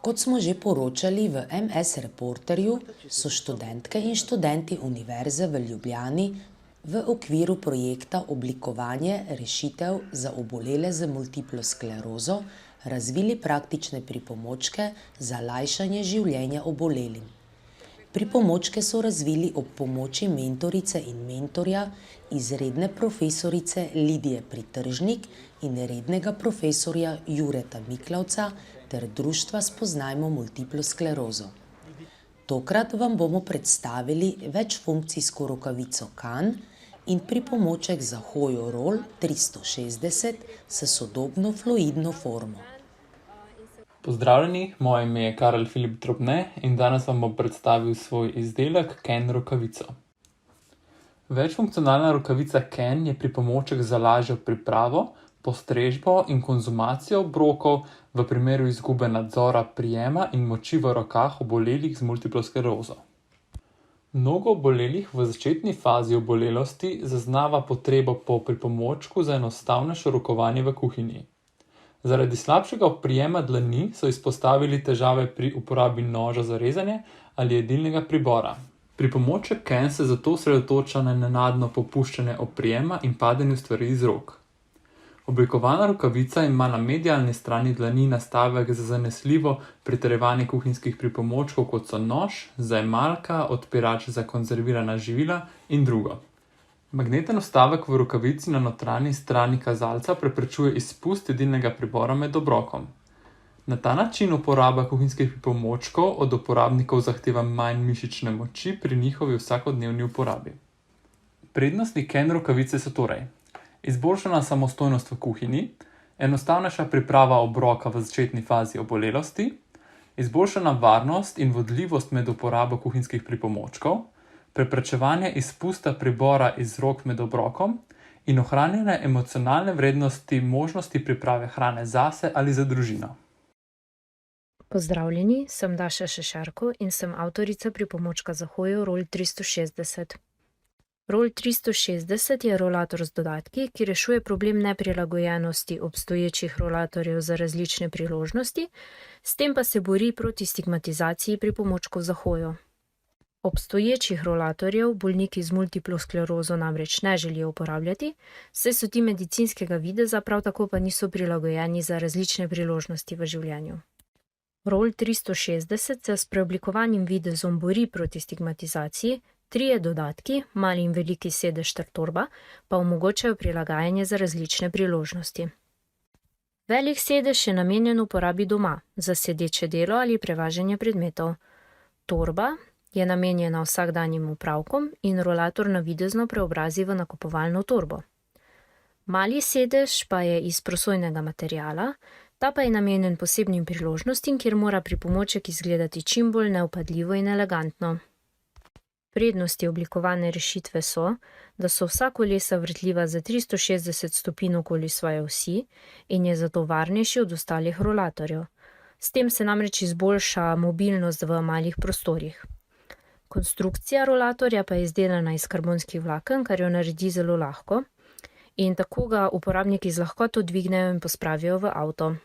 Kot smo že poročali v MS Reporterju, so študentke in študenti Univerze v Ljubljani v okviru projekta Oblikovanje rešitev za obolele z multiplo sklerozo razvili praktične pripomočke za lajšanje življenja obolelim. Pripomočke so razvili ob pomoči mentorice in mentorja, izredne profesorice Lidije Pritržnik in rednega profesorja Jureta Miklavca ter društva Spoznajmo multiplo sklerozo. Tokrat vam bomo predstavili večfunkcijsko rokavico Kan in pripomoček za hojo Roll 360 s sodobno fluidno formo. Pozdravljeni, moje ime je Karel Filip Drobne in danes vam bom predstavil svoj izdelek Kan rokavico. Večfunkcionalna rokavica Kan je pripomoček za lažjo pripravo, postrežbo in konzumacijo obrokov v primeru izgube nadzora prijema in moči v rokah obolelih z multiplo sklerozo. Mnogo obolelih v začetni fazi obolelosti zaznava potrebo po pripomočku za enostavnejše rokovanje v kuhinji. Zaradi slabšega oprijema dlani so izpostavili težave pri uporabi noža za rezanje ali jedilnega pribora. Pripomoček Kan se zato osredotoča na nenadno popuščanje oprijema in padanju stvari iz rok. Oblikovana rokavica ima na medialni strani dlani nastavek za zanesljivo pritrjevanje kuhinjskih pripomočkov, kot so nož, zajemalka, odpirač za konzervirana živila in drugo. Magneten vstavek v rokavici na notranji strani kazalca preprečuje izpust jedilnega pribora med obrokom. Na ta način uporaba kuhinjskih pripomočkov od uporabnikov zahteva manj mišične moči pri njihovi vsakodnevni uporabi. Prednosti Kan rokavice so torej: izboljšana samostojnost v kuhinji, enostavnejša priprava obroka v začetni fazi obolelosti, izboljšana varnost in vodljivost med uporabo kuhinjskih pripomočkov, preprečevanje izpusta pribora iz rok med obrokom in ohranjanje emocionalne vrednosti možnosti priprave hrane zase ali za družino. Pozdravljeni, sem Daša Šešarko in sem avtorica pripomočka za hojo Roll 360. Roll 360 je rolator z dodatki, ki rešuje problem neprilagojenosti obstoječih rolatorjev za različne priložnosti, s tem pa se bori proti stigmatizaciji pripomočkov za hojo. Obstoječih rolatorjev bolniki z multiplo sklerozo namreč ne želijo uporabljati, saj so ti medicinskega videza, prav tako pa niso prilagojeni za različne priložnosti v življenju. Roll 360 se s preoblikovanim videzom bori proti stigmatizaciji, trije dodatki, mali in veliki sedež ter torba, pa omogočajo prilagajanje za različne priložnosti. Velik sedež je namenjen uporabi doma, za sedeče delo ali prevažanje predmetov. Torba je namenjena vsakdanjim opravkom in rolator navidezno preobrazi v nakupovalno torbo. Mali sedež pa je iz prosojnega materiala, ta pa je namenjen posebnim priložnostim, kjer mora pripomoček izgledati čim bolj nevpadljivo in elegantno. Prednosti oblikovane rešitve so, da so vsa kolesa vrtljiva za 360 stopinj okoli svoje osi in je zato varnejši od ostalih rolatorjev. S tem se namreč izboljša mobilnost v malih prostorih. Konstrukcija rolatorja pa je izdelana iz karbonskih vlaken, kar jo naredi zelo lahko, in tako ga uporabniki z lahkoto dvignejo in pospravijo v avto.